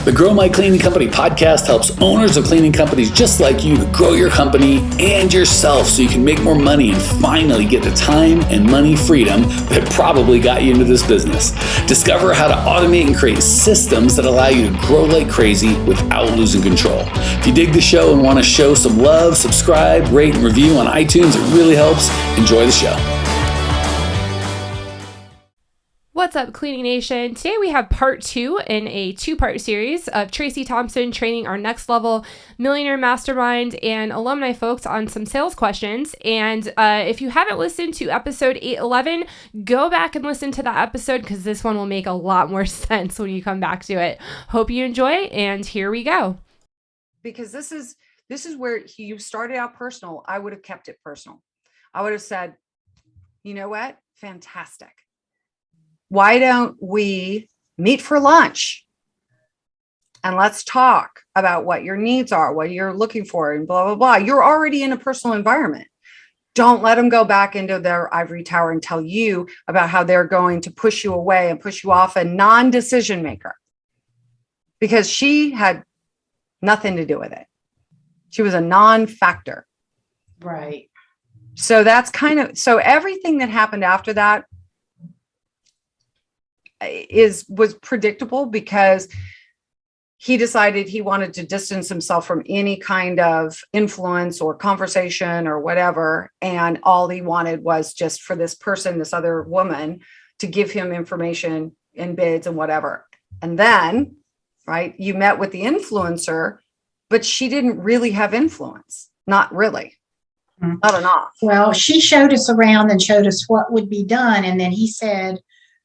The Grow My Cleaning Company podcast helps owners of cleaning companies just like you to grow your company and yourself so you can make more money and finally get the time and money freedom that probably got you into this business. Discover how to automate and create systems that allow you to grow like crazy without losing control. If you dig the show and want to show some love, subscribe, rate, and review on iTunes. It really helps. Enjoy the show. What's up, Cleaning Nation? Today we have part 2 in a 2-part series of Tracey Thompson training our next level millionaire mastermind and alumni folks on some sales questions. And if you haven't listened to episode 811, go back and listen to that episode because this one will make a lot more sense when you come back to it. Hope you enjoy, and here we go. Because this is where you started out personal. I would have kept it personal. I would have said, you know what? Fantastic. Why don't we meet for lunch and let's talk about what your needs are, what you're looking for, and blah, blah, blah. You're already in a personal environment. Don't let them go back into their ivory tower and tell you about how they're going to push you away and push you off a non-decision maker, because she had nothing to do with it. She was a non-factor. Right. So that's so everything that happened after that was predictable, because he decided he wanted to distance himself from any kind of influence or conversation or whatever. And all he wanted was just for this person, this other woman, to give him information and bids and whatever. And then, right, you met with the influencer, but she didn't really have influence. Not really. Not enough. Well, she showed us around and showed us what would be done. And then he said,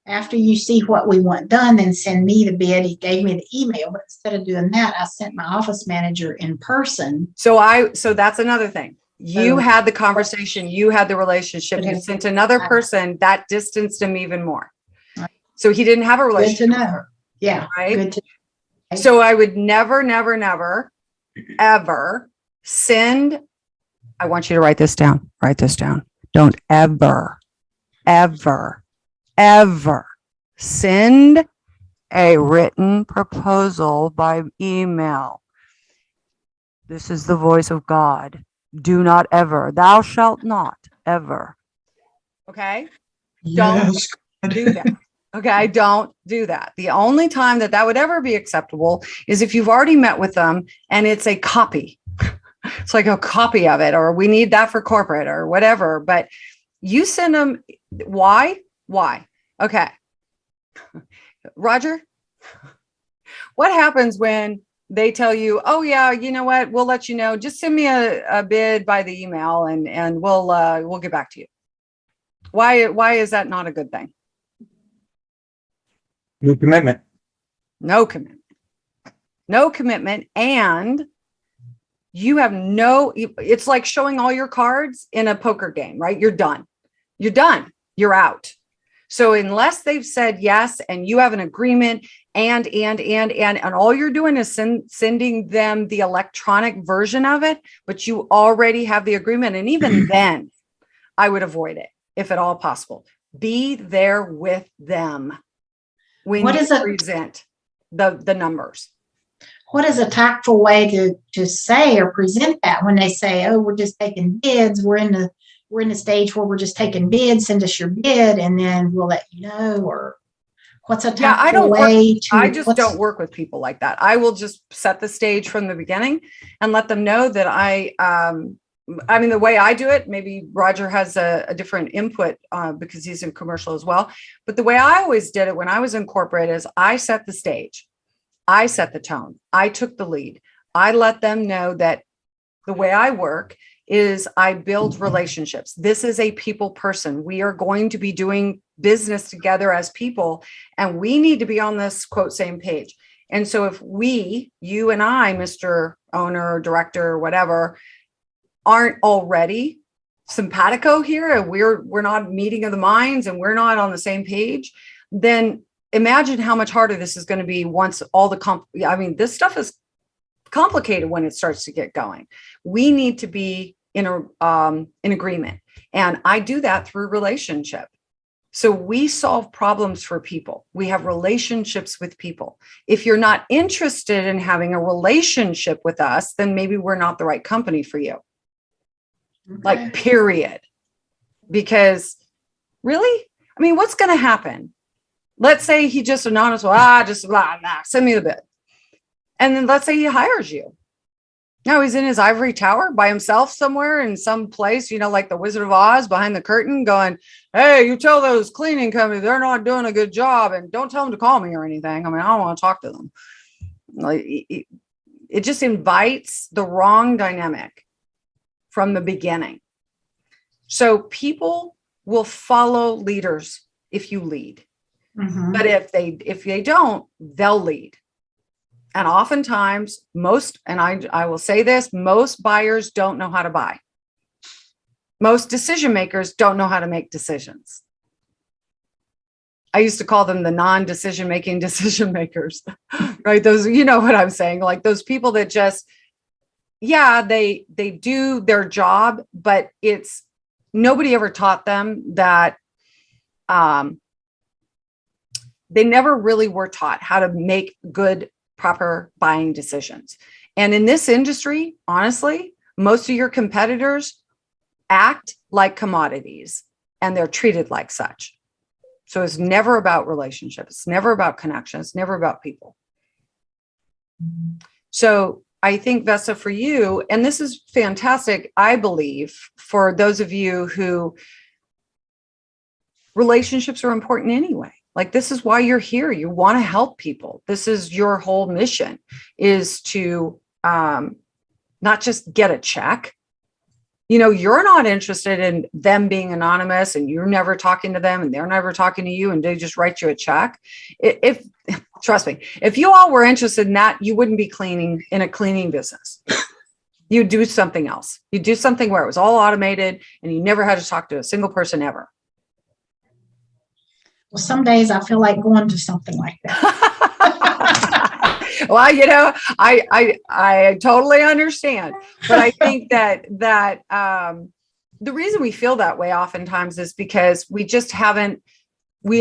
after you see what we want done, then send me the bid. He gave me the email, but instead of doing that, I sent my office manager in person. So that's another thing. You had the conversation, you had the relationship, you sent another person, that distanced him even more. So he didn't have a relationship. Good to know. Yeah. Right. Good to know. So I would never, ever send. I want you to write this down. Write this down. Don't ever send a written proposal by email. This is the voice of God. Do not ever. Thou shalt not ever. Okay? Yes. Don't do that. Okay? Don't do that. The only time that would ever be acceptable is if you've already met with them and it's a copy. It's like a copy of it, or we need that for corporate or whatever. But you send them. Why? Okay. Roger, what happens when they tell you, oh yeah, you know what? We'll let you know. Just send me a bid by the email and we'll get back to you. Why is that not a good thing? No commitment. And you have it's like showing all your cards in a poker game, right? You're done. You're out. So unless they've said yes, and you have an agreement and all you're doing is sending them the electronic version of it, but you already have the agreement. And even then I would avoid it if at all possible. Be there with them when you present the numbers. What is a tactful way to say or present that when they say, oh, we're just taking bids. We're in the stage where we're just taking bids. Send us your bid and then we'll let you know. Or what's a tactful way I just don't work with people like that. I will just set the stage from the beginning and let them know that the way I do it, maybe Roger has a different input because he's in commercial as well. But the way I always did it when I was in corporate is I set the stage. I set the tone. I took the lead. I let them know that the way I work is I build relationships. This is a people person. We are going to be doing business together as people, and we need to be on this quote same page. And so if you and I, Mr. Owner, Director, whatever, aren't already simpatico here, and we're not meeting of the minds and we're not on the same page, then imagine how much harder this is going to be once all this stuff is complicated when it starts to get going. We need to be in agreement. And I do that through relationship. So we solve problems for people. We have relationships with people. If you're not interested in having a relationship with us, then maybe we're not the right company for you. Okay. Like, period. Because really, I mean, what's going to happen? Let's say he just anonymous, just blah, blah, send me the bid. And then let's say he hires you. Now he's in his ivory tower by himself somewhere in some place, like the Wizard of Oz behind the curtain going, hey, you tell those cleaning companies they're not doing a good job and don't tell them to call me or anything. I mean, I don't want to talk to them. Like, it just invites the wrong dynamic from the beginning. So people will follow leaders if you lead. Mhm. But if they don't, they'll lead. And oftentimes I will say this, most buyers don't know how to buy. Most decision makers don't know how to make decisions. I used to call them the non-decision making decision makers, right? Those, you know what I'm saying? Like those people that just, they do their job, but it's nobody ever taught them that, they never really were taught how to make good, proper buying decisions. And in this industry, honestly, most of your competitors act like commodities and they're treated like such. So it's never about relationships. It's never about connection. It's never about people. So I think, Vesta, for you, and this is fantastic, I believe, for those of you who relationships are important anyway. Like, this is why you're here. You want to help people. This is your whole mission, is to not just get a check. You're not interested in them being anonymous and you're never talking to them and they're never talking to you and they just write you a check. If trust me, if you all were interested in that, you wouldn't be cleaning in a cleaning business. You'd do something else. You'd do something where it was all automated and you never had to talk to a single person ever. Well, some days I feel like going to something like that. Well, I totally understand, but I think that the reason we feel that way oftentimes is because we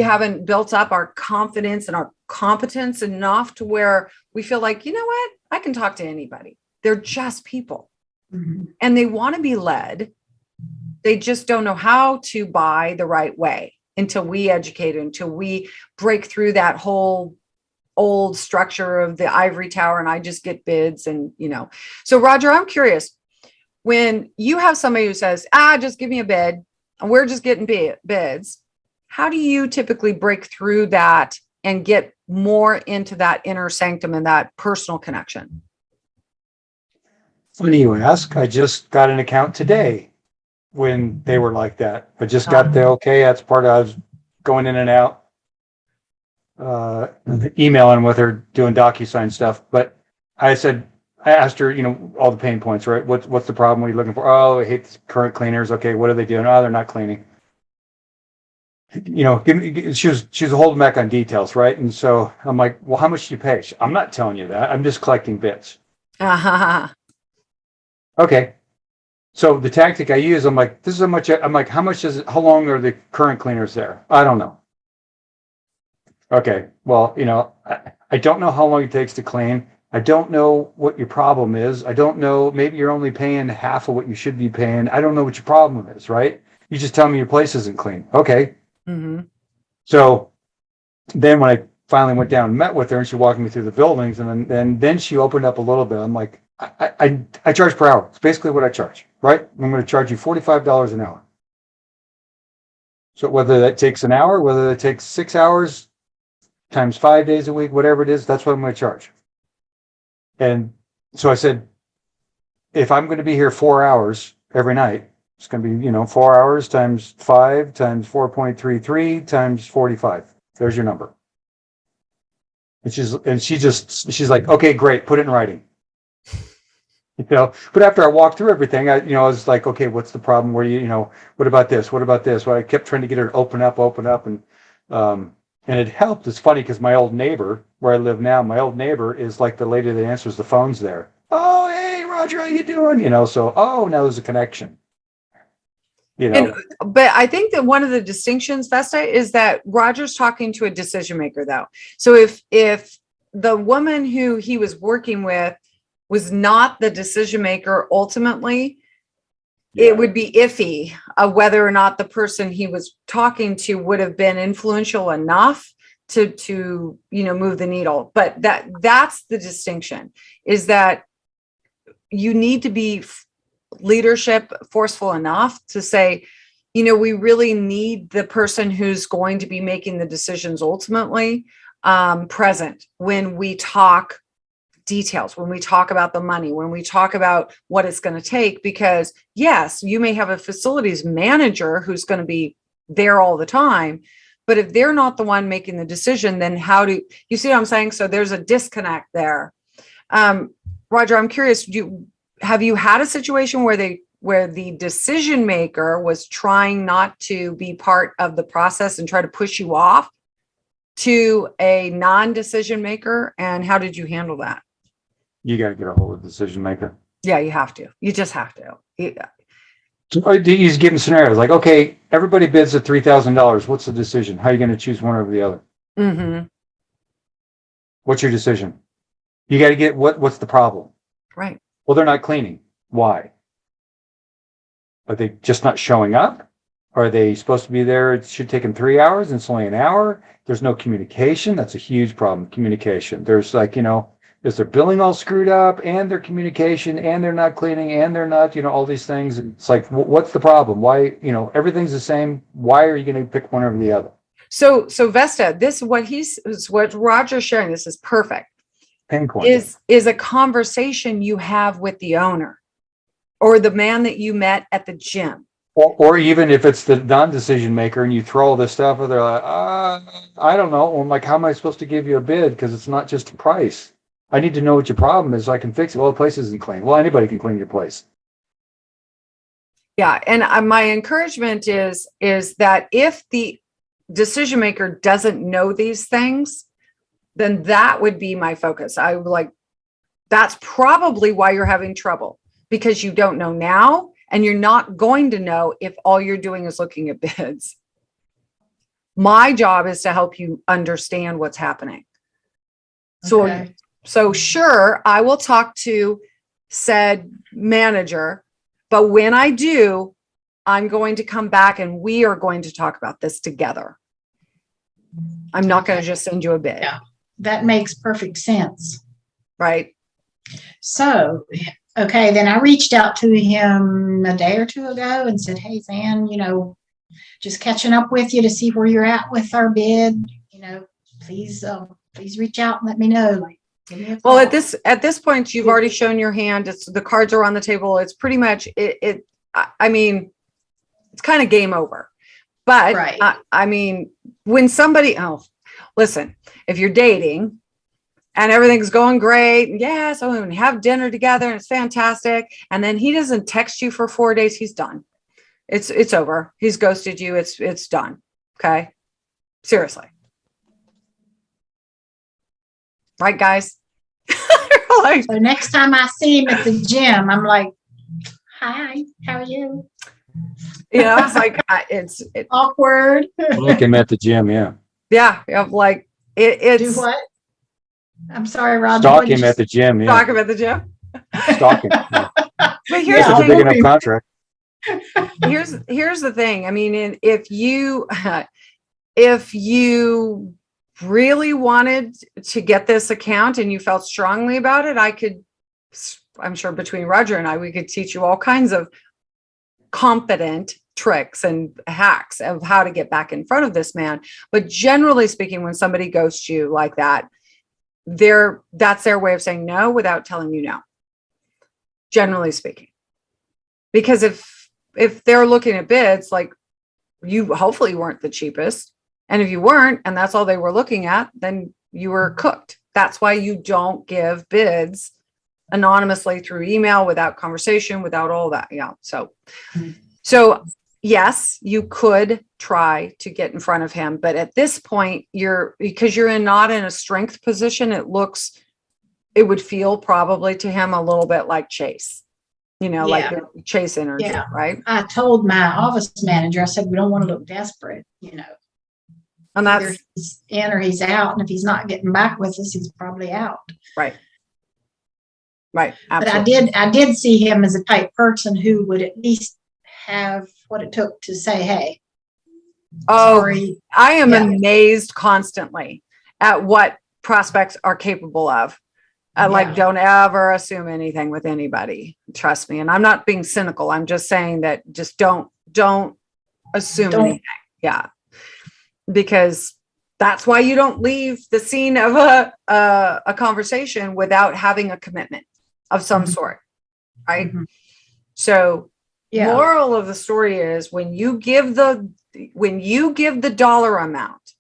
haven't built up our confidence and our competence enough to where we feel like, you know what, I can talk to anybody. They're just people. Mm-hmm. And they want to be led. They just don't know how to buy the right way until we educate, until we break through that whole old structure of the ivory tower and I just get bids. And, so Roger, I'm curious, when you have somebody who says, just give me a bid and we're just getting bids, how do you typically break through that and get more into that inner sanctum and that personal connection? Funny you ask. I just got an account today when they were like that. I just got the okay. That's part of, I was going in and out, emailing with her, doing DocuSign stuff. But I asked her, all the pain points, right? What's the problem? What are you looking for? Oh, I hate the current cleaners. Okay, what are they doing? Oh, they're not cleaning. She was holding back on details, right? And so I'm like, well, how much do you pay? I'm not telling you that. I'm just collecting bits. Okay. So the tactic I use, I'm like, this is how much. I'm like, how much is it? How long are the current cleaners there? I don't know. Okay. Well, I don't know how long it takes to clean. I don't know what your problem is. I don't know. Maybe you're only paying half of what you should be paying. I don't know what your problem is, right? You just tell me your place isn't clean. Okay. Mm-hmm. So then when I finally went down and met with her and she walked me through the buildings and then she opened up a little bit. I'm like, I charge per hour. It's basically what I charge, right? I'm going to charge you $45 an hour. So whether that takes an hour, whether that takes 6 hours times 5 days a week, whatever it is, that's what I'm going to charge. And so I said, if I'm going to be here 4 hours every night, it's going to be, 4 hours times 5 times 4.33 times 45. There's your number. And she's like, okay, great. Put it in writing. But after I walked through everything, I was like, okay, what's the problem? Where what about this? What about this? Well, I kept trying to get her to open up. And it helped. It's funny because my old neighbor, where I live now, my old neighbor is like the lady that answers the phones there. Oh, hey, Roger, how you doing? So, now there's a connection. And, but I think that one of the distinctions, Vesta, is that Roger's talking to a decision maker, though. So if the woman who he was working with was not the decision maker, ultimately, it would be iffy of whether or not the person he was talking to would have been influential enough to move the needle. But that's the distinction, is that you need to be leadership forceful enough to say, we really need the person who's going to be making the decisions ultimately present when we talk details, when we talk about the money, when we talk about what it's going to take. Because yes, you may have a facilities manager who's going to be there all the time, but if they're not the one making the decision, then how do you see what I'm saying? So there's a disconnect there. Roger, I'm curious, have you had a situation where the decision maker was trying not to be part of the process and try to push you off to a non-decision maker? And how did you handle that? You got to get a hold of the decision maker. Yeah, you have to. You just have to. He's giving scenarios like, okay, everybody bids at $3,000. What's the decision? How are you going to choose one over the other? Mm-hmm. What's your decision? You got to get what's the problem? Right. Well, they're not cleaning. Why? Are they just not showing up? Are they supposed to be there? It should take them 3 hours and it's only an hour. There's no communication. That's a huge problem. Communication. There's is their billing all screwed up and their communication and they're not cleaning and they're not, all these things. It's like, what's the problem? Why, everything's the same. Why are you going to pick one over the other? So Vesta, this what Roger's sharing. This is perfect. Pinpoint is a conversation you have with the owner or the man that you met at the gym. Or even if it's the non-decision maker and you throw all this stuff, they're like, I don't know. I'm like, how am I supposed to give you a bid? Because it's not just a price. I need to know what your problem is so I can fix it. Well, the place isn't clean. Well, anybody can clean your place. Yeah. And my encouragement is that if the decision maker doesn't know these things, then that would be my focus. I would like, that's probably why you're having trouble, because you don't know now and you're not going to know if all you're doing is looking at bids. My job is to help you understand what's happening. Okay. So sure, I will talk to said manager, but when I do, I'm going to come back and we are going to talk about this together. I'm not going to just send you a bid. Yeah, that makes perfect sense. Right. So, okay, then I reached out to him a day or two ago and said, hey, Zan, just catching up with you to see where you're at with our bid. Please reach out and let me know. Well, at this point, you've already shown your hand. The cards are on the table. It's pretty much it's kind of game over. But right. When somebody, listen, if you're dating and everything's going great, yes, we have dinner together and it's fantastic, and then he doesn't text you for 4 days, he's done. It's over. He's ghosted you. It's done. Okay, seriously. Right, guys? So next time I see him at the gym, I'm like, hi, how are you? It's like, it's awkward. Like him at the gym, yeah. Yeah, like it's. Do what? I'm sorry, Roger. Stalk him at the gym, yeah. Stalk him at the gym? Stalk him. Yeah. But here's the a big enough contract. Here's the thing. If you really wanted to get this account and you felt strongly about it, I'm sure between Roger and I, we could teach you all kinds of competent tricks and hacks of how to get back in front of this man. But generally speaking, when somebody ghosts you like that, that's their way of saying no without telling you no. Generally speaking, because if they're looking at bids, like you hopefully weren't the cheapest. And if you weren't, and that's all they were looking at, then you were cooked. That's why you don't give bids anonymously through email, without conversation, without all that. Yeah. So yes, you could try to get in front of him, but at this point, because you're not in a strength position, it would feel probably to him a little bit like chase. like Yeah. the chase energy, Yeah. right? I told my office manager, I said, we don't want to look desperate, And Either that's he's in or he's out. And if he's not getting back with us, he's probably out. right. Right. But Absolutely. I did see him as a type person who would at least have what it took to say, hey, Oh, sorry. I am Yeah. amazed constantly at what prospects are capable of. Yeah. Don't ever assume anything with anybody. Trust me. And I'm not being cynical. I'm just saying that just don't assume Don't. anything. Yeah. Because that's why you don't leave the scene of a conversation without having a commitment of some Mhm. sort. Right. Mhm. So Yeah. moral of the story is when you give the dollar amount,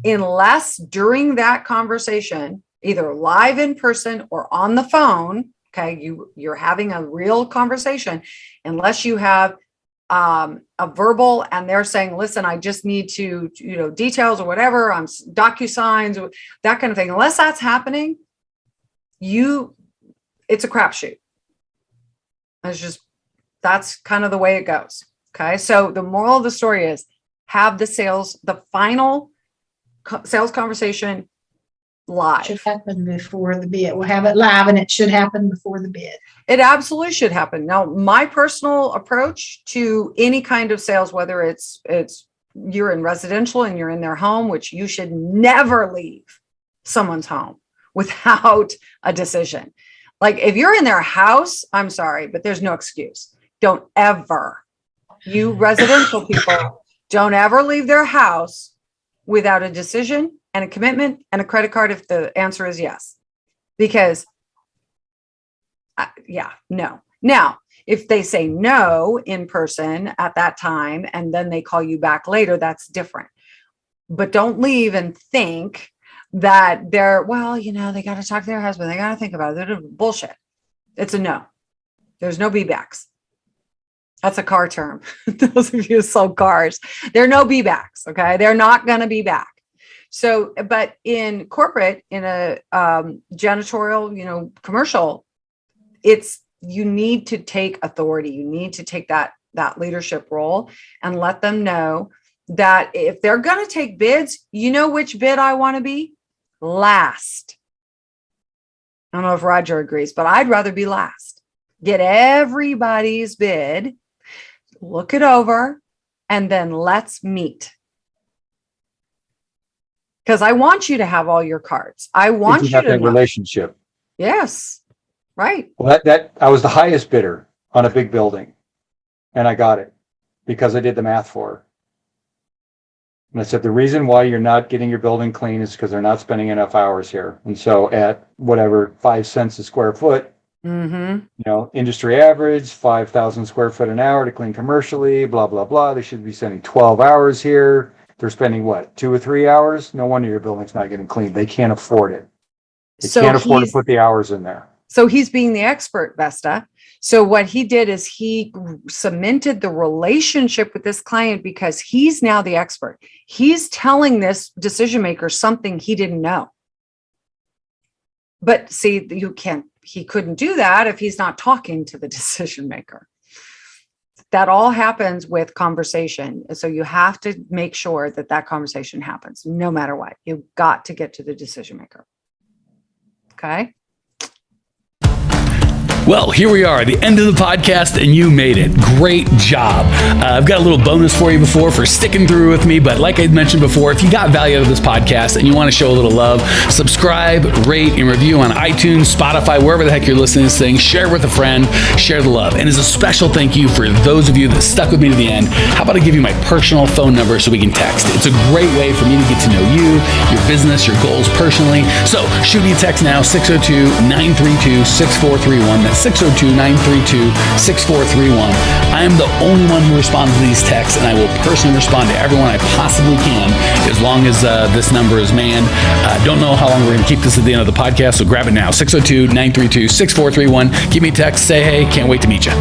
unless during that conversation, either live in person or on the phone, okay, you're having a real conversation, unless you have a verbal and they're saying, listen, I just need to, details or whatever, DocuSigns, or that kind of thing. Unless that's happening, it's a crapshoot. That's kind of the way it goes. Okay. So the moral of the story is have the final sales conversation live. Should happen before the bid. We'll have it live and it should happen before the bid. It absolutely should happen. Now, my personal approach to any kind of sales, whether it's you're in residential and you're in their home, which you should never leave someone's home without a decision. Like if you're in their house, I'm sorry, but there's no excuse. Don't ever, you residential people, don't ever leave their house without a decision and a commitment and a credit card if the answer is yes. Because, no. Now, if they say no in person at that time and then they call you back later, that's different. But don't leave and think that they got to talk to their husband. They got to think about it. They're bullshit. It's a no. There's no be-backs. That's a car term. Those of you who sold cars, there are no be-backs. Okay. They're not going to be back. So, but in corporate, in a janitorial, commercial, you need to take authority. You need to take that leadership role and let them know that if they're going to take bids, which bid I want to be? Last. I don't know if Roger agrees, but I'd rather be last. Get everybody's bid, look it over, and then let's meet. Because I want you to have all your cards. I want you have to that know. relationship. Yes. Right. Well, I was the highest bidder on a big building, and I got it because I did the math for her. And I said, the reason why you're not getting your building clean is because they're not spending enough hours here. And so at whatever, 5 cents a square foot, industry average, 5,000 square foot an hour to clean commercially, blah, blah, blah. They should be spending 12 hours here. They're spending what, 2 or 3 hours? No wonder your building's not getting cleaned. They can't afford it. They can't afford to put the hours in there. So he's being the expert, Vesta. So what he did is he cemented the relationship with this client because he's now the expert. He's telling this decision maker something he didn't know. But see, he couldn't do that if he's not talking to the decision maker. That all happens with conversation. So you have to make sure that conversation happens no matter what. You've got to get to the decision maker. Okay. Well, here we are, the end of the podcast, and you made it. Great job. I've got a little bonus for you for sticking through with me, but like I mentioned before, if you got value out of this podcast and you want to show a little love, subscribe, rate, and review on iTunes, Spotify, wherever the heck you're listening to this thing. Share with a friend, share the love. And as a special thank you for those of you that stuck with me to the end, how about I give you my personal phone number so we can text? It's a great way for me to get to know you, your business, your goals personally. So shoot me a text now, 602-932-6431. 602-932-6431. I am the only one who responds to these texts, and I will personally respond to everyone I possibly can as long as this number is manned. Don't know how long we're going to keep this at the end of the podcast, so grab it now. 602-932-6431. Give me a text, say hey, can't wait to meet you.